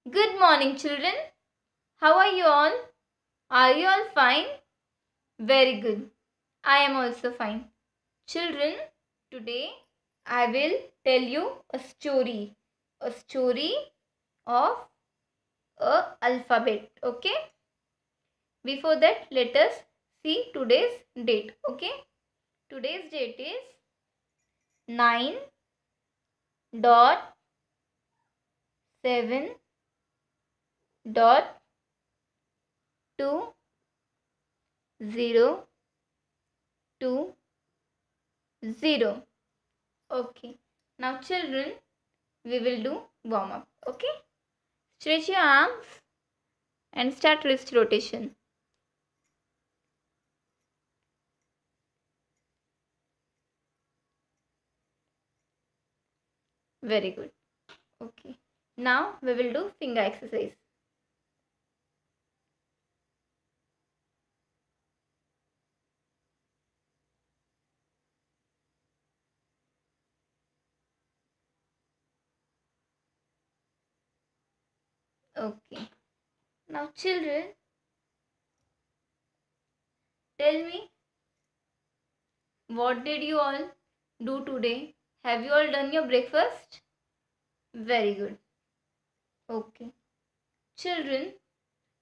Good morning, children. How are you all? Are you all fine? Very good. I am also fine. Children, today I will tell you a story. A story of a alphabet. Okay? Before that, let us see today's date. Okay? Today's date is 9 dot 7 dot 2 0 2 0. Okay. Now children, we will do warm up. Okay. Stretch your arms and start wrist rotation. Very good. Okay. Now we will do finger exercise. Okay. Now children, tell me, what did you all do today? Have you all done your breakfast? Very good. Okay. Children,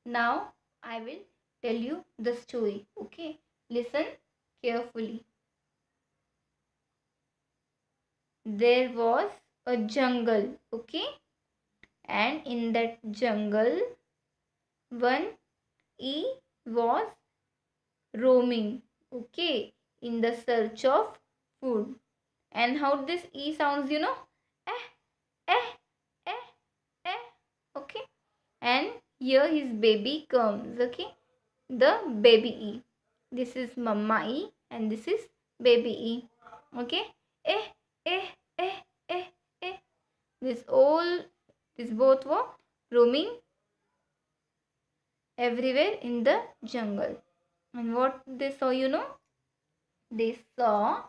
now I will tell you the story. Okay. Listen carefully. There was a jungle. Okay. And in that jungle, one E was roaming, okay, in the search of food. And how this E sounds, eh, eh, eh, eh, okay. And here his baby comes, okay, the baby E. This is Mama E and this is baby E, okay. Eh, eh, eh, eh, eh. This both were roaming everywhere in the jungle. And what they saw, they saw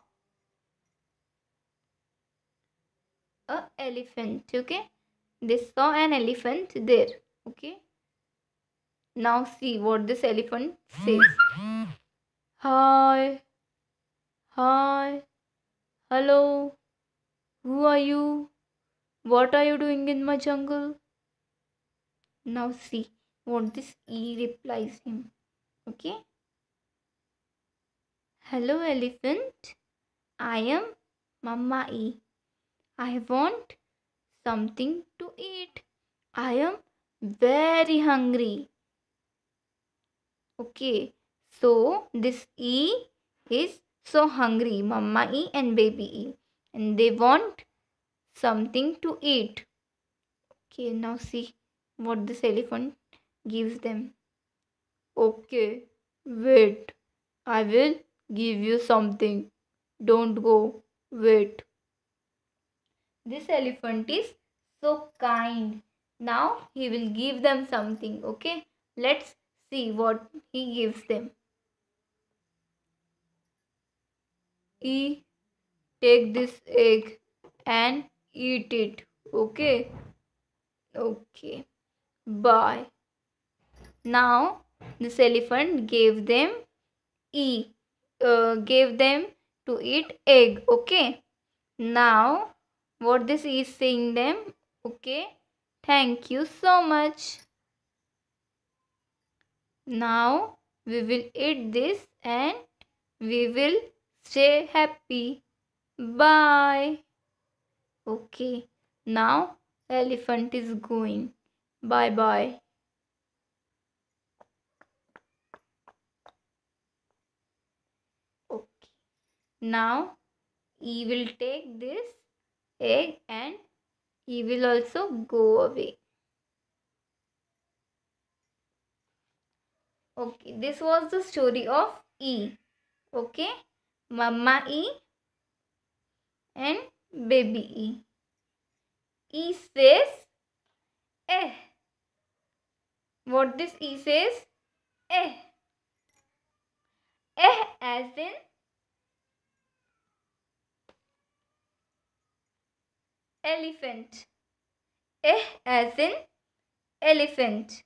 a elephant. Okay, they saw an elephant there. Okay, now see what this elephant says. Hi, hi, hello, who are you? What are you doing in my jungle? Now see what this E replies him. Okay, hello elephant, I am Mama E. I want something to eat. I am very hungry. Okay, so this E is so hungry, Mama E and baby E, and they want something to eat. Okay, now see what this elephant gives them. Okay, wait, I will give you something. Don't go, wait. This elephant is so kind. Now he will give them something. Okay, let's see what he gives them. E, take this egg and eat it. Okay, okay, bye. Now this elephant gave them gave them to eat egg. Okay, now what this is saying them, okay, thank you so much. Now we will eat this and we will stay happy. Bye. Okay, now elephant is going. Bye bye. Okay, now he will take this egg and he will also go away. Okay, this was the story of E. Okay, Mama E and baby E. E says eh. What this E says? Eh. Eh as in elephant. Eh as in elephant.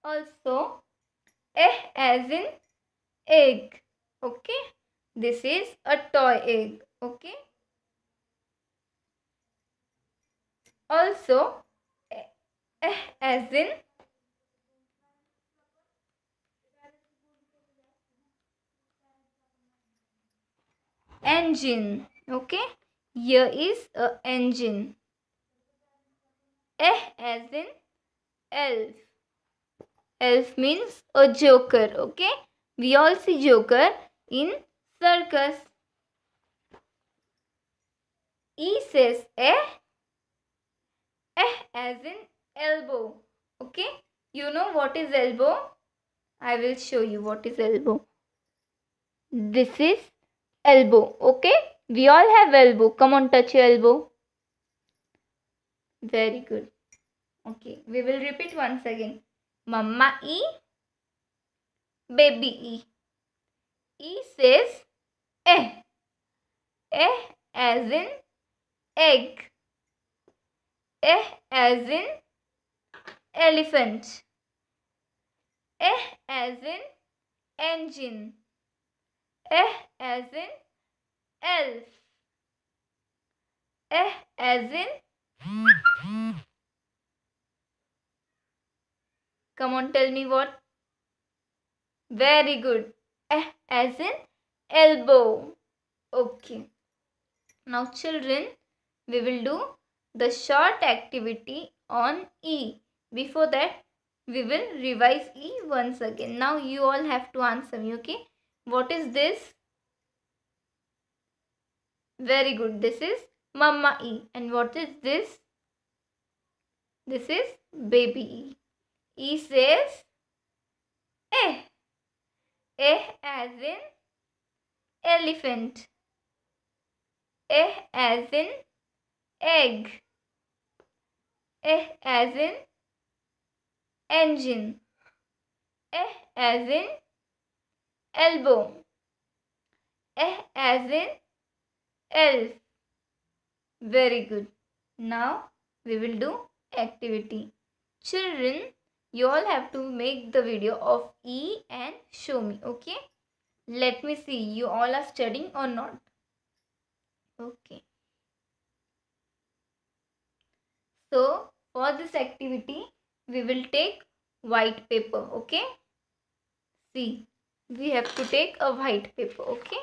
Also as in egg. Okay, this is a toy egg. Okay, also as in engine. Okay, here is a engine. As in elf. Elf means a joker. Okay, we all see joker in circus. E says as in elbow. Okay, you know what is elbow? I will show you what is elbow. This is elbow. Okay, we all have elbow. Come on, touch your elbow. Very good. Okay, we will repeat once again. Mama E, baby E. E says eh. As in egg. As in elephant. As in engine. As in elf. As in come on, tell me what. Very good. As in elbow. Okay. Now children, we will do the short activity on E. Before that, we will revise E once again. Now you all have to answer me, okay? What is this? Very good. This is Mama E. And what is this? This is baby E. E says eh. As in elephant. As in egg. As in engine. As in elbow. As in elf. Very good. Now we will do activity. Children, you all have to make the video of E and show me, okay? Let me see you all are studying or not. Okay. So for this activity, we will take white paper, okay? See, we have to take a white paper, okay?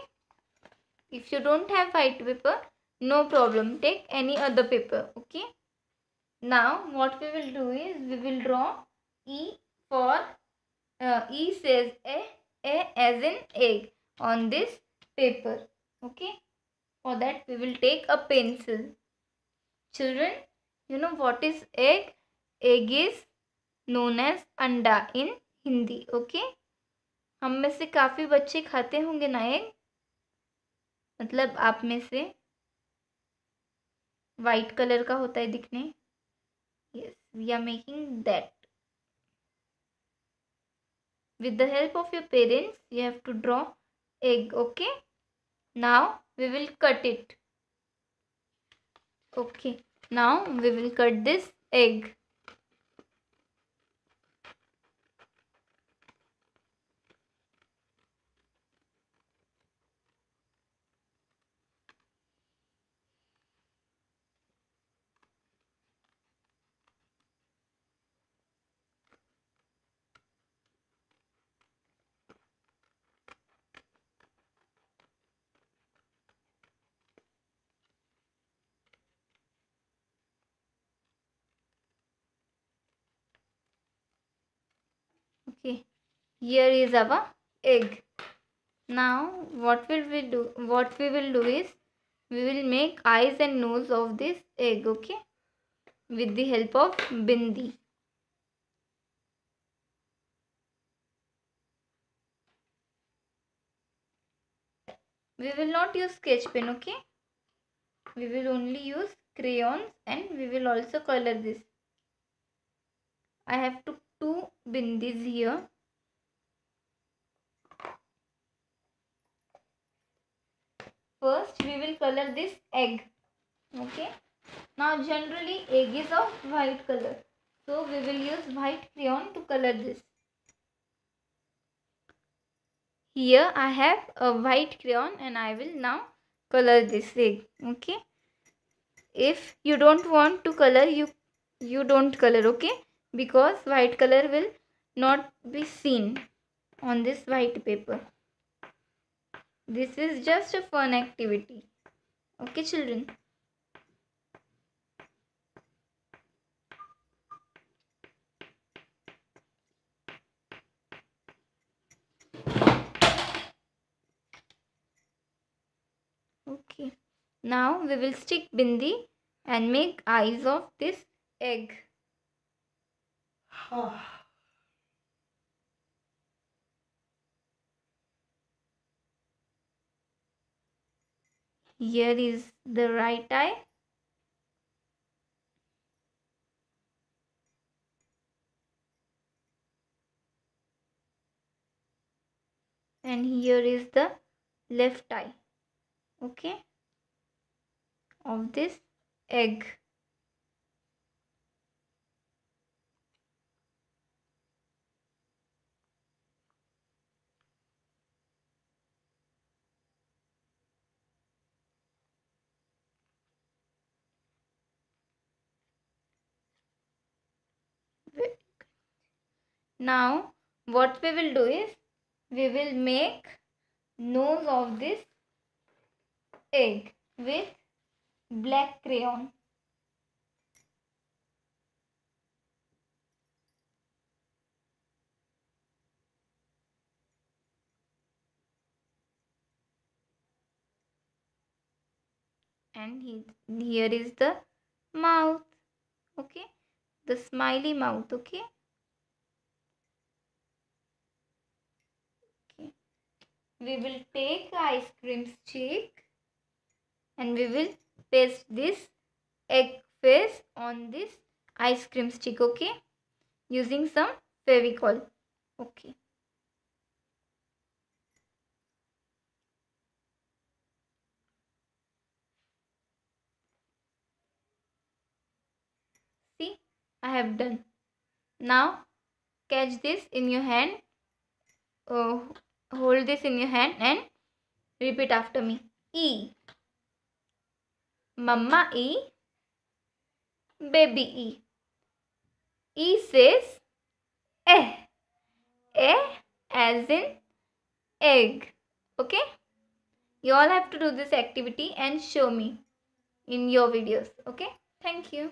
If you don't have white paper, no problem. Take any other paper, okay? Now what we will do is we will draw E for E says a as in egg on this paper, okay? For that we will take a pencil. Children, you know what is egg? Egg is known as अंडा in Hindi, okay? हम में से काफ़ी बच्चे खाते होंगे ना egg, मतलब आप में से वाइट कलर का होता है दिखने. Yes, we are making that. With the help of your parents, you have to draw egg, okay? Now we will cut it. Okay, now we will cut this egg. Okay, here is our egg. Now what will we do? What we will do is we will make eyes and nose of this egg, okay? With the help of bindi. We will not use sketch pen, okay? We will only use crayons and we will also color this. I have took two bindis here. First we will color this egg, okay? Now generally egg is of white color, so we will use white crayon to color this. Here I have a white crayon and I will now color this egg. Okay. If you don't want to color, you don't color, okay, because white color will not be seen on this white paper. This is just a fun activity, okay children. Okay, now we will stick bindi and make eyes of this egg. Here is the right eye. And here is the left eye, okay, of this egg. Now what we will do is we will make nose of this egg with black crayon. And here is the mouth, okay, the smiley mouth, okay. Okay, we will take ice cream stick and we will paste this egg face on this ice cream stick, okay, using some Fevicol. Okay, see, I have done. Now catch this in your hand, uh, hold this in your hand and repeat after me. E, Mama E, baby E. E says eh. Eh as in egg. Okay? You all have to do this activity and show me in your videos. Okay? Thank you.